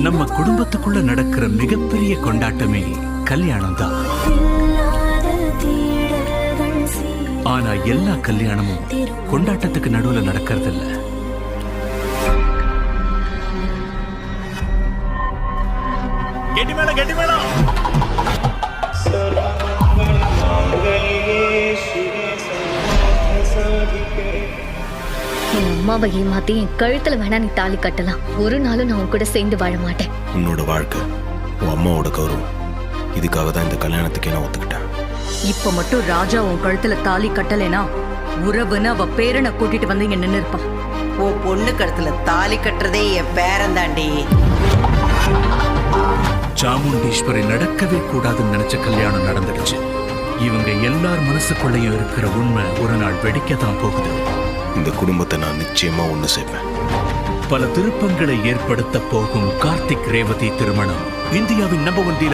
நம்ம குடும்பத்துக்குள்ள நடக்கிற மிகப்பெரிய கொண்டாட்டமே கல்யாணம் தான். ஆனா எல்லா கல்யாணமும் கொண்டாட்டத்துக்கு நடுவுல நடக்கிறது இல்ல. கெட்டி மேளம், கெட்டி மேளம். என் அம்மாவை ஏமாத்தி என் கழுத்துல வேணா நீ தாலி கட்டலாம். ஒரு நாளும் நான் உன் கூட சேர்ந்து வாழ மாட்டேன். உன்னோட வாழ்க்கை, உன் அம்மாவோட கௌரவம், இதுக்காக தான் இந்த கல்யாணத்துக்கே நான் ஒத்துக்கிட்டேன். இப்ப மட்டும் ராஜா உன் கழுத்துல தாலி கட்டலைனா உறவுன்னு அவ பேரனை கூட்டிட்டு வந்து இங்க நின்னு இருப்பா. உன் பொண்ணு கழுத்துல தாலி கட்டுறதே என் பேரன் தாண்டி. சாமுண்டீஸ்வரி நடக்கவே கூடாதுன்னு நினைச்ச கல்யாணம் நடந்துடுச்சு. இவங்க எல்லார் மனசுக்குள்ளேயும் இருக்கிற உண்மை ஒரு நாள் வெடிக்கத்தான் போகுது. இந்த குடும்பத்தை நான் நிச்சயமா ஒண்ணு சேர்ப்பேன். பல திருப்பங்களை ஏற்படுத்த போகும் கார்த்திக் ரேவதி திருமணம் இந்தியாவின் நம்பர் 1